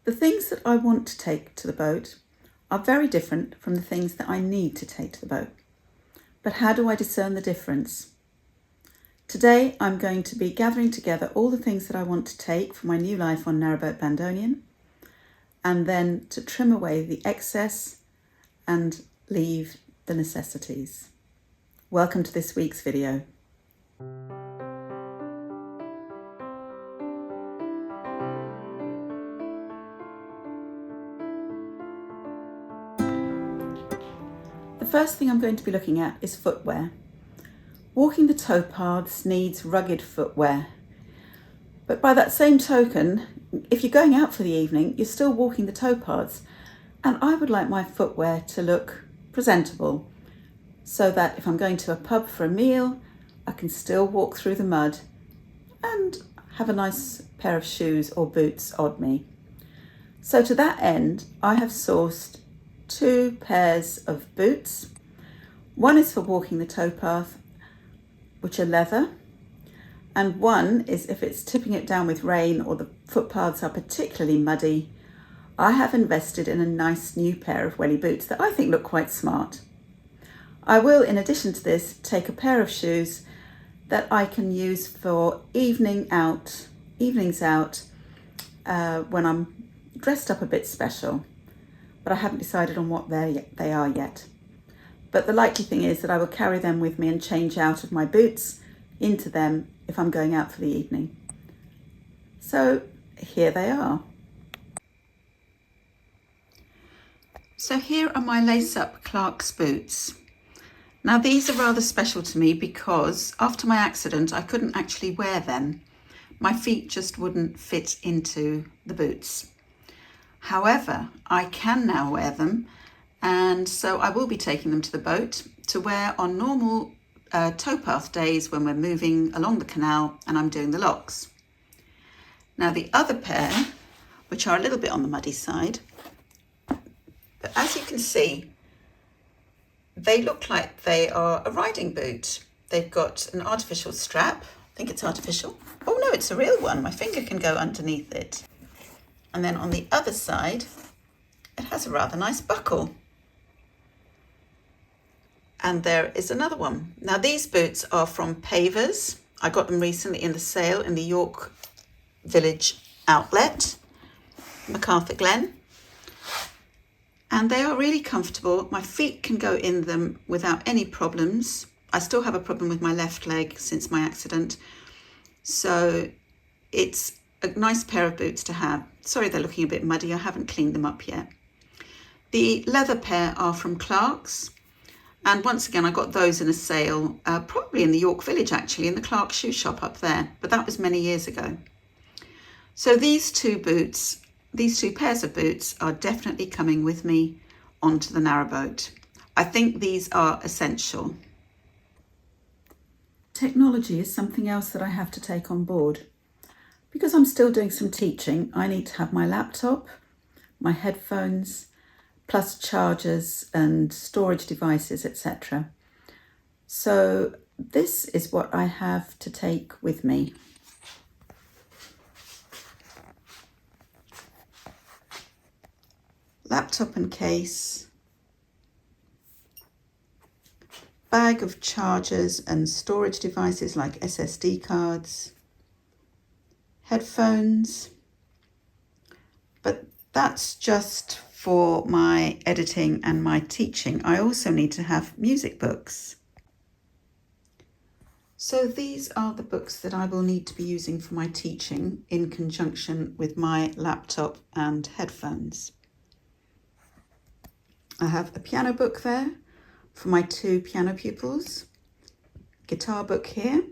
The things that I want to take to the boat are very different from the things that I need to take to the boat. But how do I discern the difference? Today I'm going to be gathering together all the things that I want to take for my new life on Narrowboat Bandonion, and then to trim away the excess and leave the necessities. Welcome to this week's video. The first thing I'm going to be looking at is footwear. Walking the towpaths needs rugged footwear. But by that same token, if you're going out for the evening, you're still walking the towpaths. And I would like my footwear to look presentable, so that if I'm going to a pub for a meal, I can still walk through the mud and have a nice pair of shoes or boots on me. So to that end, I have sourced 2 pairs of boots. One is for walking the towpath, which are leather, and one is if it's tipping it down with rain or the footpaths are particularly muddy. I have invested in a nice new pair of welly boots that I think look quite smart. I will, in addition to this, take a pair of shoes that I can use for evenings out when I'm dressed up a bit special, but I haven't decided on what they are yet. But the likely thing is that I will carry them with me and change out of my boots into them if I'm going out for the evening. So here they are. So here are my lace-up Clarks boots. Now these are rather special to me because after my accident I couldn't actually wear them. My feet just wouldn't fit into the boots. However, I can now wear them, and so I will be taking them to the boat to wear on normal towpath days when we're moving along the canal and I'm doing the locks. Now the other pair, which are a little bit on the muddy side, but as you can see, they look like they are a riding boot. They've got an artificial strap. I think it's artificial. Oh no, it's a real one. My finger can go underneath it. And then on the other side, it has a rather nice buckle. And there is another one. Now these boots are from Pavers. I got them recently in the sale in the York Village outlet, Macarthur Glen. And they are really comfortable. My feet can go in them without any problems. I still have a problem with my left leg since my accident. So it's a nice pair of boots to have. Sorry, they're looking a bit muddy. I haven't cleaned them up yet. The leather pair are from Clarks. And once again, I got those in a sale, probably in the York Village, actually, in the Clarks shoe shop up there. But that was many years ago. So these 2 pairs of boots are definitely coming with me onto the narrowboat. I think these are essential. Technology is something else that I have to take on board. Because I'm still doing some teaching, I need to have my laptop, my headphones, plus chargers and storage devices, etc. So this is what I have to take with me. Laptop and case, bag of chargers and storage devices like SSD cards, headphones, but that's just for my editing and my teaching. I also need to have music books. So these are the books that I will need to be using for my teaching in conjunction with my laptop and headphones. I have a piano book there for my 2 piano pupils, guitar book here,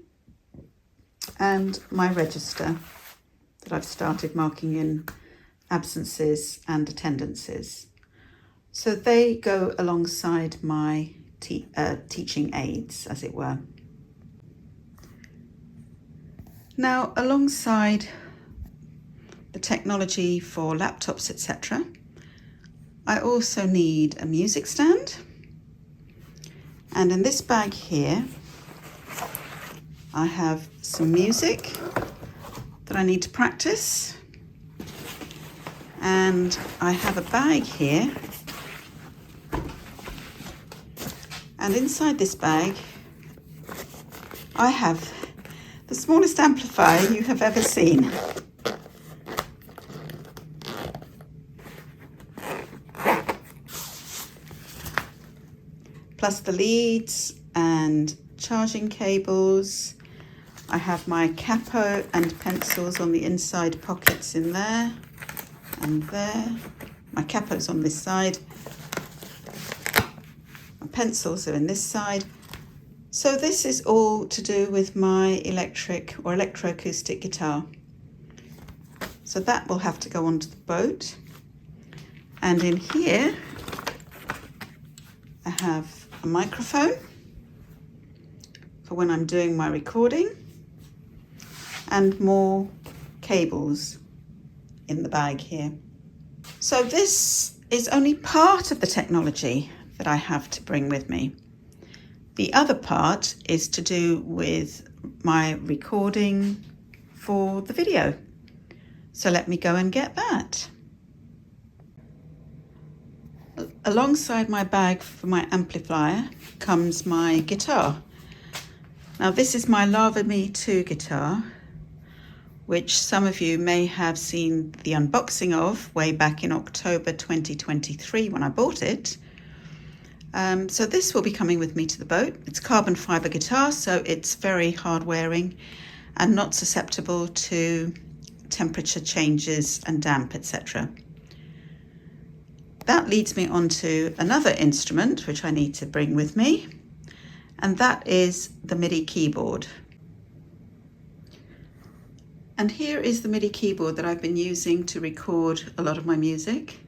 and my register that I've started marking in absences and attendances. So they go alongside my teaching aids, as it were. Now, alongside the technology for laptops, etc., I also need a music stand. And in this bag here, I have some music that I need to practice. And I have a bag here, and inside this bag I have the smallest amplifier you have ever seen. Plus the leads and charging cables. I have my capo and pencils on the inside pockets in there and there. My capo's on this side. My pencils are in this side. So this is all to do with my electric or electroacoustic guitar. So that will have to go onto the boat. And in here, I have a microphone for when I'm doing my recording, and more cables in the bag here. So this is only part of the technology that I have to bring with me. The other part is to do with my recording for the video. So let me go and get that. Alongside my bag for my amplifier comes my guitar. Now this is my Lava Me 2 guitar, which some of you may have seen the unboxing of way back in October 2023 when I bought it. So this will be coming with me to the boat. It's carbon fibre guitar, so it's very hard wearing and not susceptible to temperature changes and damp, etc. That leads me on to another instrument which I need to bring with me, and that is the MIDI keyboard. And here is the MIDI keyboard that I've been using to record a lot of my music.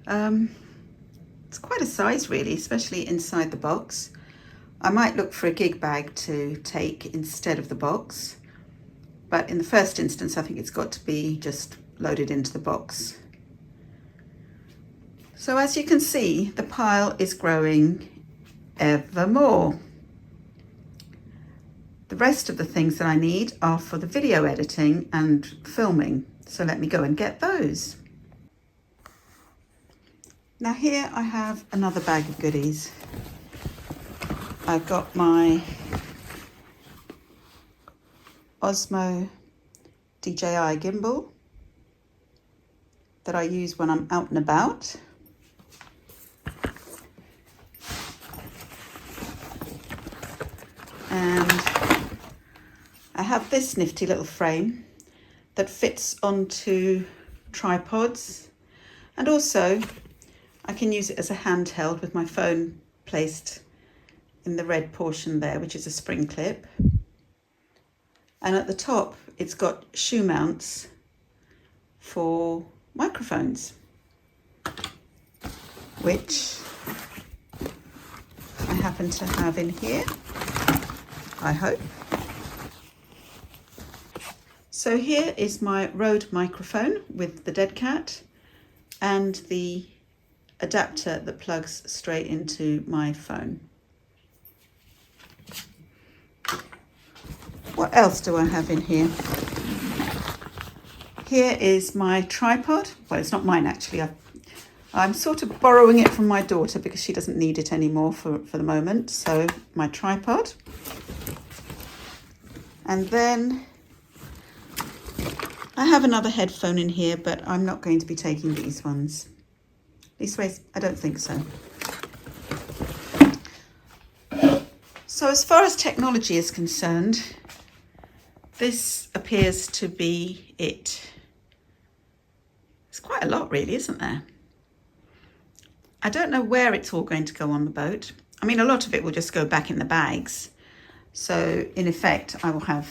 It's quite a size really, especially inside the box. I might look for a gig bag to take instead of the box, but in the first instance I think it's got to be just loaded into the box. So as you can see, the pile is growing ever more. The rest of the things that I need are for the video editing and filming, so let me go and get those. Now here I have another bag of goodies. I've got my Osmo DJI gimbal that I use when I'm out and about. And I have this nifty little frame that fits onto tripods, and also I can use it as a handheld with my phone placed in the red portion there, which is a spring clip. And at the top it's got shoe mounts for microphones, which I happen to have in here, I hope. So here is my Rode microphone with the dead cat and the adapter that plugs straight into my phone. What else do I have in here? Here is my tripod. Well, it's not mine actually. I'm sort of borrowing it from my daughter because she doesn't need it anymore for the moment. So my tripod. And then I have another headphone in here, but I'm not going to be taking these ones. Leastways, I don't think so. So as far as technology is concerned, this appears to be it. It's quite a lot really, isn't there? I don't know where it's all going to go on the boat. I mean, a lot of it will just go back in the bags. So in effect, I will have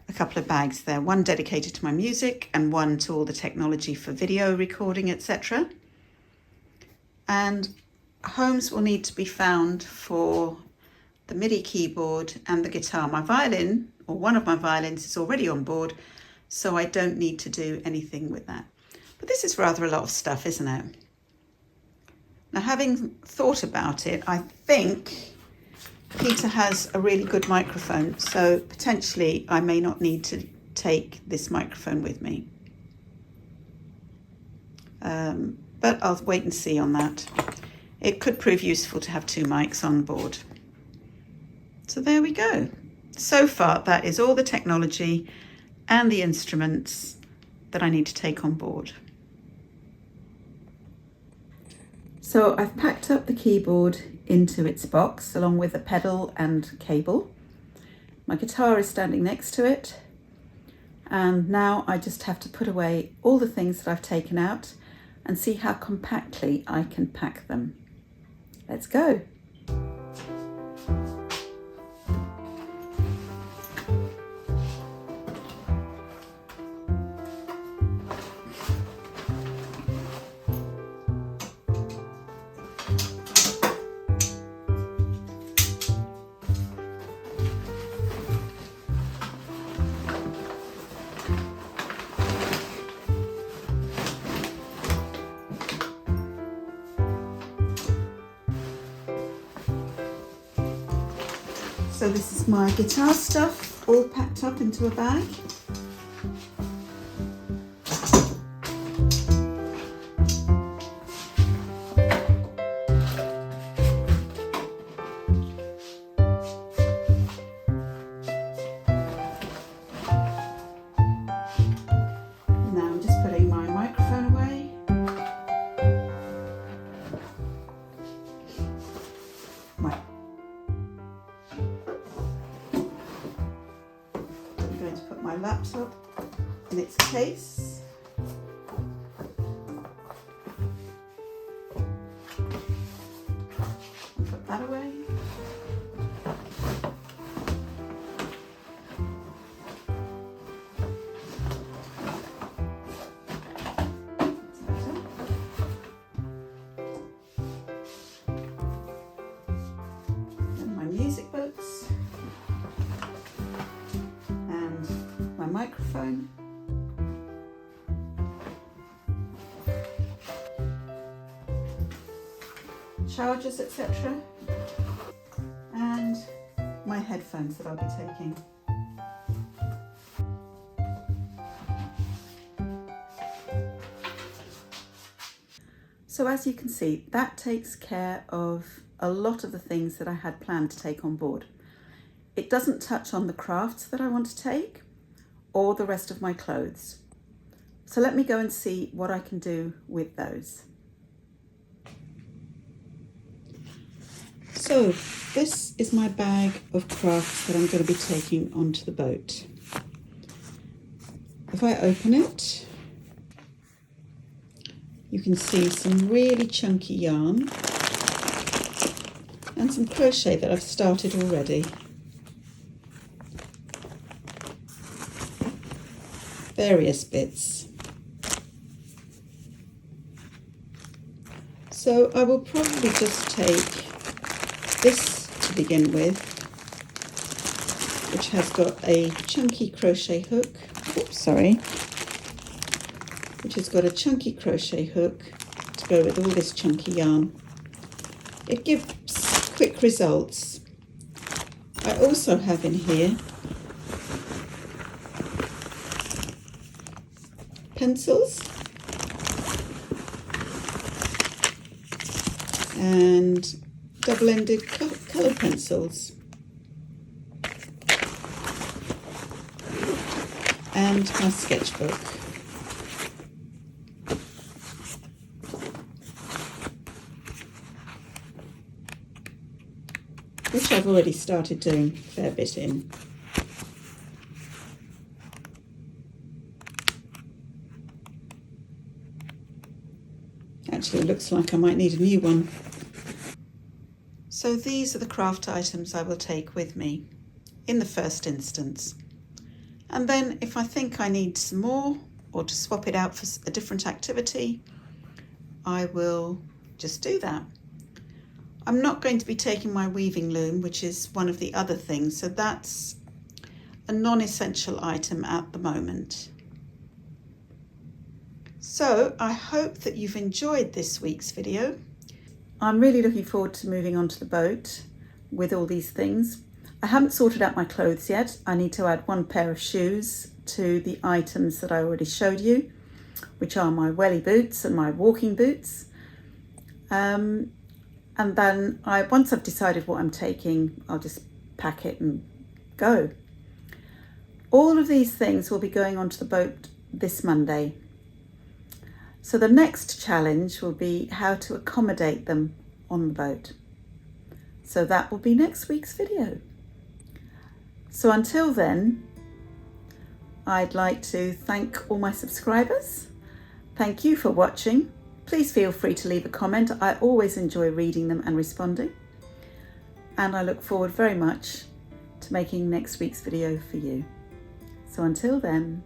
a couple of bags there, one dedicated to my music and one to all the technology for video recording, etc. And homes will need to be found for the MIDI keyboard and the guitar. My violin, or one of my violins, is already on board, so I don't need to do anything with that. But this is rather a lot of stuff, isn't it? Now, having thought about it, I think Peter has a really good microphone, so potentially I may not need to take this microphone with me. but I'll wait and see on that. It could prove useful to have two mics on board. So there we go. So far, that is all the technology and the instruments that I need to take on board. So I've packed up the keyboard into its box along with a pedal and cable. My guitar is standing next to it, and now I just have to put away all the things that I've taken out and see how compactly I can pack them. Let's go. So this is my guitar stuff all packed up into a bag. Now I'm just putting my microphone away. I'm going to put my laptop in its case. And put that away. And my music books. And my microphone. Chargers, etc. And my headphones that I'll be taking. So as you can see, that takes care of a lot of the things that I had planned to take on board. It doesn't touch on the crafts that I want to take or the rest of my clothes. So let me go and see what I can do with those. So this is my bag of crafts that I'm going to be taking onto the boat. If I open it, you can see some really chunky yarn and some crochet that I've started already. Various bits. So I will probably just take this to begin with, which has got a chunky crochet hook. Oops, sorry. Which has got a chunky crochet hook to go with all this chunky yarn. It gives quick results. I also have in here pencils and double-ended colour pencils and my sketchbook. Which I've already started doing a fair bit in. Actually, it looks like I might need a new one. So these are the craft items I will take with me in the first instance. And then if I think I need some more or to swap it out for a different activity, I will just do that. I'm not going to be taking my weaving loom, which is one of the other things, so that's a non-essential item at the moment. So I hope that you've enjoyed this week's video. I'm really looking forward to moving onto the boat with all these things. I haven't sorted out my clothes yet. I need to add one pair of shoes to the items that I already showed you. which are my welly boots and my walking boots. And then once I've decided what I'm taking, I'll just pack it and go. All of these things will be going onto the boat this Monday. So the next challenge will be how to accommodate them on the boat. So that will be next week's video. So until then, I'd like to thank all my subscribers. Thank you for watching. Please feel free to leave a comment. I always enjoy reading them and responding. And I look forward very much to making next week's video for you. So until then,